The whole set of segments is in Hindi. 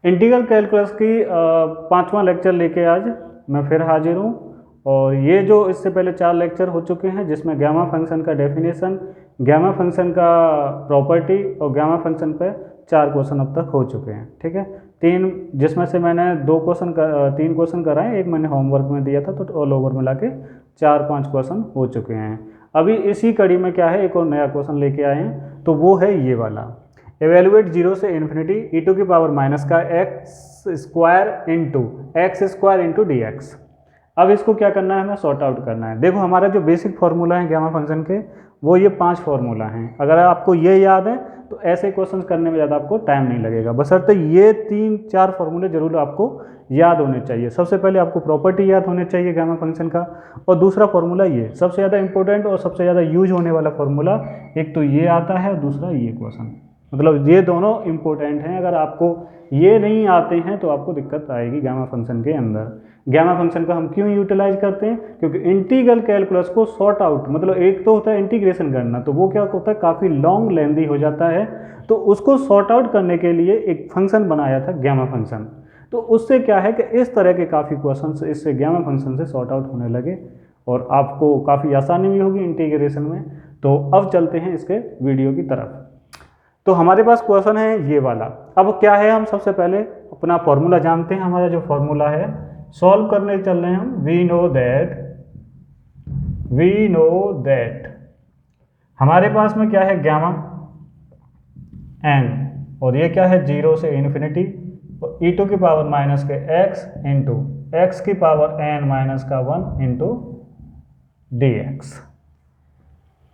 इंटीग्रल कैलकुलस की पांचवा लेक्चर लेके आज मैं फिर हाजिर हूँ। और ये जो इससे पहले 4 लेक्चर हो चुके हैं जिसमें गामा फंक्शन का डेफिनेशन, गामा फंक्शन का प्रॉपर्टी और गामा फंक्शन पे 4 क्वेश्चन अब तक हो चुके हैं। ठीक है, 3 जिसमें से मैंने 3 क्वेश्चन कराए, एक मैंने होमवर्क में दिया था, तो ऑल ओवर मिला के 4-5 क्वेश्चन हो चुके हैं। अभी इसी कड़ी में क्या है, एक और नया क्वेश्चन लेके आए हैं, तो वो है ये वाला, एवेलुएट 0 से इन्फिनिटी ई टू की पावर माइनस का x square into D x. अब इसको क्या करना है, हमें सॉर्ट आउट करना है। देखो हमारा जो बेसिक फार्मूला है गामा फंक्शन के, वो ये 5 फार्मूला हैं। अगर आपको ये याद है तो ऐसे क्वेश्चन करने में ज़्यादा आपको टाइम नहीं लगेगा, बशर्ते ये 3-4 फार्मूले जरूर आपको याद होने चाहिए। सबसे पहले आपको प्रॉपर्टी याद होने चाहिए गामा फंक्शन का, और दूसरा फार्मूला ये सबसे ज़्यादा इंपॉर्टेंट और सबसे ज़्यादा यूज होने वाला फार्मूला, एक तो ये आता है और दूसरा ये क्वेश्चन, मतलब ये दोनों इंपॉर्टेंट हैं। अगर आपको ये नहीं आते हैं तो आपको दिक्कत आएगी गामा फंक्शन के अंदर। गामा फंक्शन का हम क्यों यूटिलाइज करते हैं, क्योंकि इंटीग्रल कैलकुलस को सॉर्ट आउट, मतलब एक तो होता है इंटीग्रेशन करना, तो वो क्या होता है काफ़ी लॉन्ग लेंदी हो जाता है, तो उसको सॉर्ट आउट करने के लिए एक फंक्शन बनाया था गामा फंक्शन। तो उससे क्या है कि इस तरह के काफ़ी क्वेश्चन इससे गामा फंक्शन से सॉर्ट आउट होने लगे और आपको काफ़ी आसानी भी होगी इंटीग्रेशन में। तो अब चलते हैं इसके वीडियो की तरफ। तो हमारे पास क्वेश्चन है ये वाला। अब क्या है, हम सबसे पहले अपना फॉर्मूला जानते हैं। हमारा जो फॉर्मूला है सॉल्व करने चल रहे हैं हम। वी नो दैट हमारे पास में क्या है, गामा एन, और ये क्या है 0 से इन्फिनिटी, और ई टू की पावर माइनस के एक्स इंटू एक्स की पावर एन माइनस का 1 इंटू डी एक्स।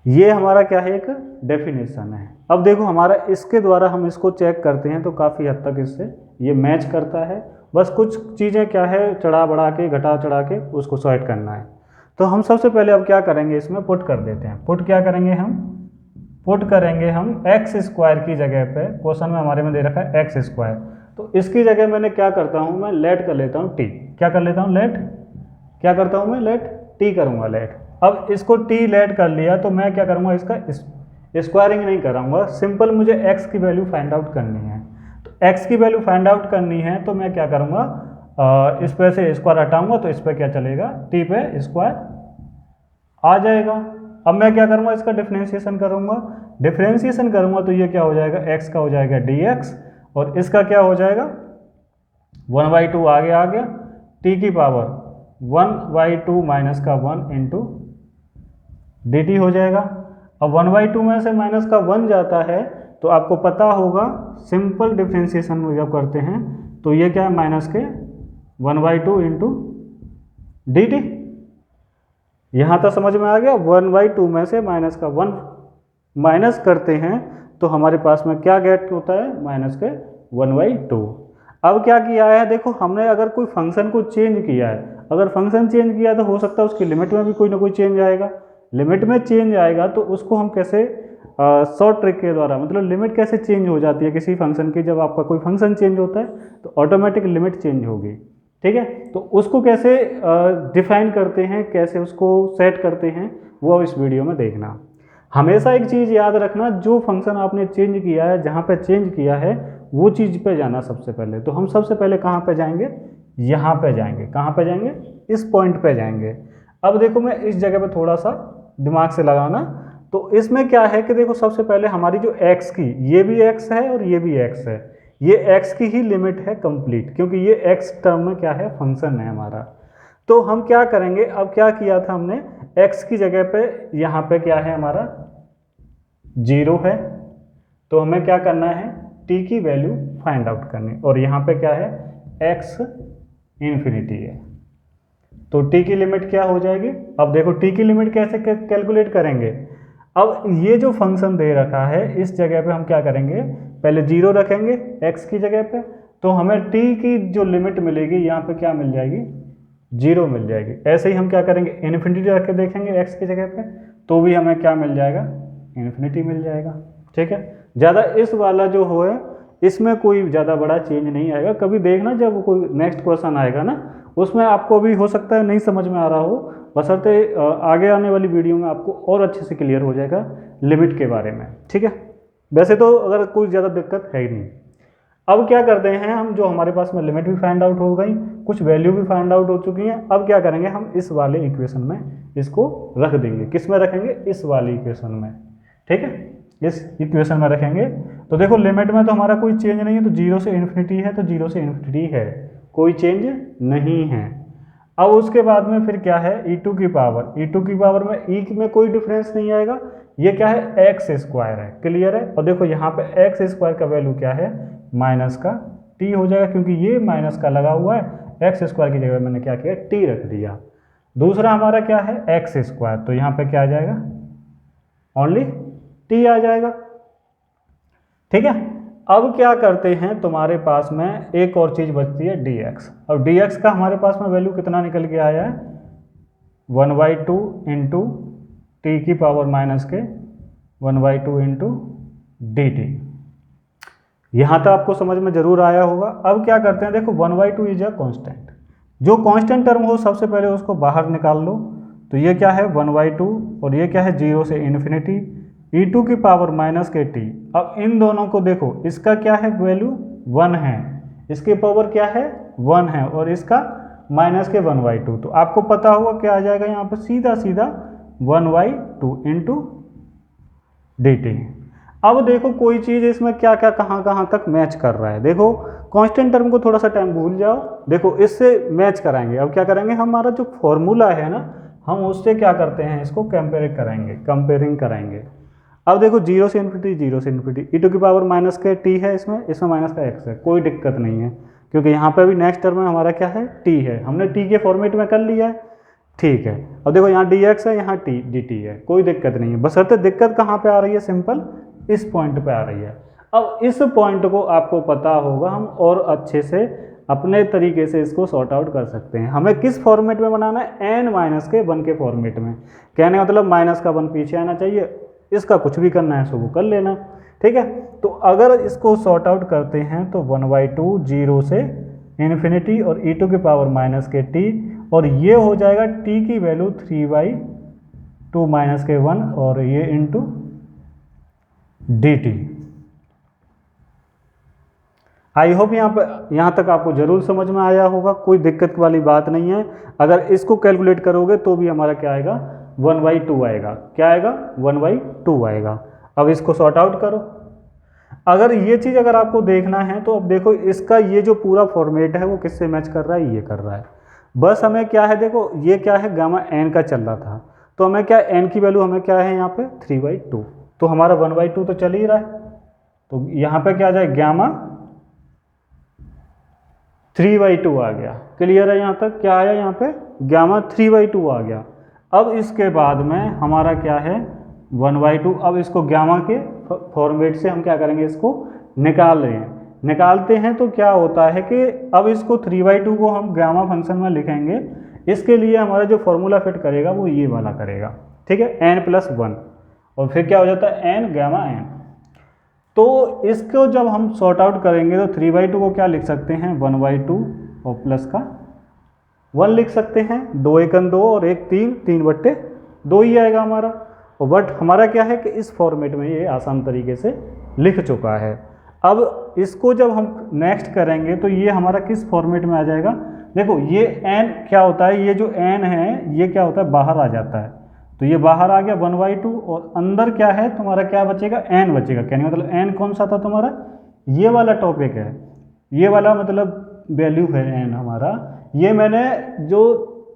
ये हमारा क्या है, एक डेफिनेशन है। अब देखो हमारा इसके द्वारा हम इसको चेक करते हैं तो काफ़ी हद तक इससे ये मैच करता है। बस कुछ चीज़ें क्या है, चढ़ा बढ़ा के घटा चढ़ा के उसको सॉर्ट करना है। तो हम सबसे पहले अब क्या करेंगे, इसमें पुट कर देते हैं। पुट क्या करेंगे, हम पुट करेंगे हम एक्स स्क्वायर की जगह पे, क्वेश्चन में हमारे में दे रखा है एक्स स्क्वायर, तो इसकी जगह मैंने क्या करता हूँ, मैं लेट कर लेता हूँ टी। क्या कर लेता हूँ, लेट, क्या करता हूँ मैं, लेट टी करूँगा, लेट। अब इसको टी लेट कर लिया तो मैं क्या करूँगा, इसका स्क्वायरिंग नहीं कराऊंगा, सिंपल मुझे x की वैल्यू फाइंड आउट करनी है। तो x की वैल्यू फाइंड आउट करनी है तो मैं क्या करूँगा, इस पे से स्क्वायर हटाऊंगा तो इस पे क्या चलेगा, t पे स्क्वायर आ जाएगा। अब मैं क्या करूँगा, इसका डिफरेंशिएशन करूँगा। डिफरेंशिएशन करूँगा तो ये क्या हो जाएगा, x का हो जाएगा dx, और इसका क्या हो जाएगा 1/2 आगे आ गया, t की पावर 1/2 माइनस का 1 इंटू dt हो जाएगा। अब 1/2 में से माइनस का 1 जाता है तो आपको पता होगा सिंपल डिफरेंशिएशन में जब करते हैं तो ये क्या है, माइनस के 1/2 इंटू डी टी। यहाँ तक समझ में आ गया। 1/2 में से माइनस का 1 माइनस करते हैं तो हमारे पास में क्या गेट होता है, माइनस के 1/2। अब क्या किया है, देखो हमने अगर कोई फंक्शन को चेंज किया है, अगर फंक्शन चेंज किया तो हो सकता है उसकी लिमिट में भी कोई ना कोई चेंज आएगा। लिमिट में चेंज आएगा तो उसको हम कैसे शॉर्ट ट्रिक के द्वारा, मतलब लिमिट कैसे चेंज हो जाती है किसी फंक्शन की, जब आपका कोई फंक्शन चेंज होता है तो ऑटोमेटिक लिमिट चेंज होगी। ठीक है, तो उसको कैसे डिफाइन करते हैं, कैसे उसको सेट करते हैं, वो इस वीडियो में देखना। हमेशा एक चीज़ याद रखना, जो फंक्शन आपने चेंज किया है, जहाँ पे चेंज किया है वो चीज़ पे जाना सबसे पहले। तो हम सबसे पहले कहाँ पे जाएंगे, यहाँ पे जाएंगे। कहाँ पे जाएंगे, इस पॉइंट पे जाएंगे। अब देखो मैं इस जगह पे थोड़ा सा दिमाग से लगाना, तो इसमें क्या है कि देखो सबसे पहले हमारी जो x की, ये भी x है और ये भी x है, ये x की ही लिमिट है कंप्लीट, क्योंकि ये x टर्म में क्या है, फंक्शन है हमारा। तो हम क्या करेंगे, अब क्या किया था हमने, x की जगह पे यहाँ पे क्या है हमारा 0 है, तो हमें क्या करना है, t की वैल्यू फाइंड आउट करनी, और यहाँ पे क्या है, x इन्फिनिटी है, तो t की लिमिट क्या हो जाएगी। अब देखो t की लिमिट कैसे कैलकुलेट करेंगे। अब ये जो फंक्शन दे रखा है इस जगह पे हम क्या करेंगे, पहले 0 रखेंगे x की जगह पे, तो हमें t की जो लिमिट मिलेगी यहाँ पे क्या मिल जाएगी, 0 मिल जाएगी। ऐसे ही हम क्या करेंगे, इन्फिनिटी रख के देखेंगे x की जगह पे, तो भी हमें क्या मिल जाएगा, इन्फिनिटी मिल जाएगा। ठीक है, ज़्यादा इस वाला जो हो है इसमें कोई ज़्यादा बड़ा चेंज नहीं आएगा। कभी देखना जब कोई नेक्स्ट क्वेश्चन आएगा ना, उसमें आपको भी हो सकता है नहीं समझ में आ रहा हो, बशर्ते आगे आने वाली वीडियो में आपको और अच्छे से क्लियर हो जाएगा लिमिट के बारे में। ठीक है, वैसे तो अगर कोई ज़्यादा दिक्कत है ही नहीं। अब क्या करते हैं हम, जो हमारे पास में लिमिट भी फाइंड आउट हो गई, कुछ वैल्यू भी फाइंड आउट हो चुकी हैं, अब क्या करेंगे हम इस वाले इक्वेशन में इसको रख देंगे। किस में रखेंगे? इस वाली इक्वेशन में, ठीक है, इस इक्वेशन में रखेंगे। तो देखो लिमिट में तो हमारा कोई चेंज नहीं है, तो 0 से इन्फिनिटी है, तो 0 से इन्फिनिटी है, कोई चेंज नहीं है। अब उसके बाद में फिर क्या है, e2 की पावर, e2 की पावर में e में कोई डिफरेंस नहीं आएगा, ये क्या है एक्स स्क्वायर है, क्लियर है। और देखो यहाँ पे एक्स स्क्वायर का वैल्यू क्या है, माइनस का टी हो जाएगा, क्योंकि ये माइनस का लगा हुआ है, एक्स स्क्वायर की जगह मैंने क्या किया, टी रख दिया। दूसरा हमारा क्या है एक्स स्क्वायर, तो यहाँ पे क्या आ जाएगा, ओनली टी आ जाएगा, ठीक है। अब क्या करते हैं, तुम्हारे पास में एक और चीज़ बचती है dx। अब dx का हमारे पास में वैल्यू कितना निकल के आया है, 1/2 इंटू टी की पावर माइनस के 1/2 इंटू डी टी। यहाँ तक आपको समझ में जरूर आया होगा। अब क्या करते हैं, देखो 1/2 इज अ कॉन्स्टेंट, जो कांस्टेंट टर्म हो सबसे पहले उसको बाहर निकाल लो। तो ये क्या है 1/2 और ये क्या है 0 से इन्फिनिटी e2 की पावर माइनस के टी। अब इन दोनों को देखो, इसका क्या है वैल्यू 1 है, इसकी पावर क्या है 1 है, और इसका माइनस के 1/2। तो आपको पता होगा क्या आ जाएगा यहाँ पर, सीधा सीधा 1/2 इंटू डी टी। अब देखो कोई चीज़ इसमें क्या क्या कहाँ तक मैच कर रहा है। देखो कांस्टेंट टर्म को थोड़ा सा टाइम भूल जाओ, देखो इससे मैच कराएंगे। अब क्या करेंगे, हमारा जो फॉर्मूला है ना, हम उससे क्या करते हैं, इसको कंपेयरिंग कराएंगे। अब देखो 0 से इन्फिनिटी, 0 से इन्फिनिटी, e2 की पावर माइनस के टी है, इसमें माइनस का x है, कोई दिक्कत नहीं है, क्योंकि यहाँ पे भी नेक्स्ट टर्म में हमारा क्या है t है, हमने t के फॉर्मेट में कर लिया है, ठीक है। अब देखो यहाँ dx है, यहाँ dt है, कोई दिक्कत नहीं है, बशर्ते दिक्कत कहाँ पे आ रही है, सिंपल इस पॉइंट पे आ रही है। अब इस पॉइंट को आपको पता होगा, हम और अच्छे से अपने तरीके से इसको सॉर्ट आउट कर सकते हैं। हमें किस फॉर्मेट में बनाना है, n-1 के फॉर्मेट में, कहने का मतलब माइनस का 1 पीछे आना चाहिए, इसका कुछ भी करना है सो वो कर लेना, ठीक है। तो अगर इसको सॉर्ट आउट करते हैं तो 1/2 0 से इन्फिनिटी और e2 की पावर माइनस के t, और ये हो जाएगा t की वैल्यू 3/2 माइनस के 1 और ये इंटू dt। आई होप यहाँ तक आपको जरूर समझ में आया होगा, कोई दिक्कत वाली बात नहीं है। अगर इसको कैलकुलेट करोगे तो भी हमारा क्या आएगा 1/2 आएगा, क्या आएगा 1/2 आएगा। अब इसको सॉर्ट आउट करो। अगर ये चीज़ अगर आपको देखना है तो अब देखो इसका ये जो पूरा फॉर्मेट है वो किससे मैच कर रहा है, ये कर रहा है। बस हमें क्या है, देखो ये क्या है गामा n का चल रहा था, तो हमें क्या n की वैल्यू हमें क्या है यहाँ पे 3/2, तो हमारा 1/2 तो चल ही रहा है, तो यहाँ पे क्या आ जाए गामा 3/2 आ गया, क्लियर है। यहाँ तक क्या आया, यहाँ पे गामा 3/2 आ गया। अब इसके बाद में हमारा क्या है 1/2। अब इसको गामा के फॉर्मेट से हम क्या करेंगे, इसको निकाल रहे हैं, निकालते हैं तो क्या होता है कि अब इसको 3/2 को हम गामा फंक्शन में लिखेंगे। इसके लिए हमारा जो फॉर्मूला फिट करेगा वो ये वाला करेगा, ठीक है, n+1, और फिर क्या हो जाता है n गामा n। तो इसको जब हम सॉर्ट आउट करेंगे तो 3/2 को क्या लिख सकते हैं 1/2 और प्लस का 1 लिख सकते हैं, 2 1 2 और 1 3, 3/2 ही आएगा हमारा। और बट हमारा क्या है कि इस फॉर्मेट में ये आसान तरीके से लिख चुका है। अब इसको जब हम नेक्स्ट करेंगे तो ये हमारा किस फॉर्मेट में आ जाएगा, देखो ये n क्या होता है, ये जो n है ये क्या होता है बाहर आ जाता है, तो ये बाहर आ गया 1/2 और अंदर क्या है तुम्हारा, क्या बचेगा n बचेगा। कहने का मतलब n कौन सा था तुम्हारा, ये वाला टॉपिक है, ये वाला मतलब वैल्यू है n हमारा। ये मैंने जो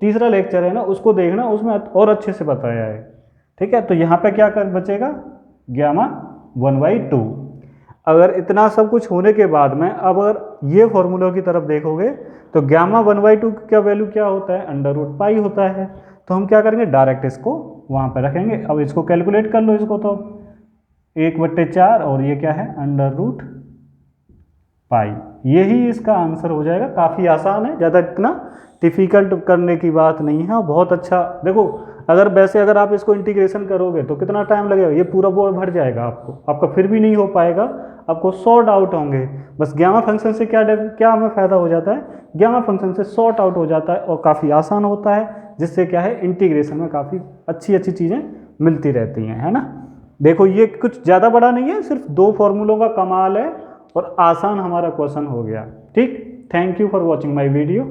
तीसरा लेक्चर है ना उसको देखना, उसमें और अच्छे से बताया है, ठीक है। तो यहाँ पे क्या कर बचेगा गामा 1/2। अगर इतना सब कुछ होने के बाद में अब अगर ये फॉर्मूला की तरफ देखोगे तो गामा 1/2 का वैल्यू क्या होता है, √π होता है। तो हम क्या करेंगे डायरेक्ट इसको वहाँ पे रखेंगे। अब इसको कैलकुलेट कर लो, इसको तो 1/4 और ये क्या है √π, यही इसका आंसर हो जाएगा। काफ़ी आसान है, ज़्यादा इतना डिफ़िकल्ट करने की बात नहीं है, और बहुत अच्छा। देखो अगर आप इसको इंटीग्रेशन करोगे तो कितना टाइम लगेगा, ये पूरा बोर्ड भर जाएगा आपका फिर भी नहीं हो पाएगा, आपको सॉर्ट आउट होंगे। बस गामा फंक्शन से क्या हमें फ़ायदा हो जाता है, गामा फंक्शन से सॉर्ट आउट हो जाता है और काफ़ी आसान होता है, जिससे क्या है इंटीग्रेशन में काफ़ी अच्छी चीज़ें मिलती रहती हैं, है ना। देखो ये कुछ ज़्यादा बड़ा नहीं है, सिर्फ 2 फॉर्मूलों का कमाल है और आसान हमारा क्वेश्चन हो गया। ठीक, thank you for watching my video.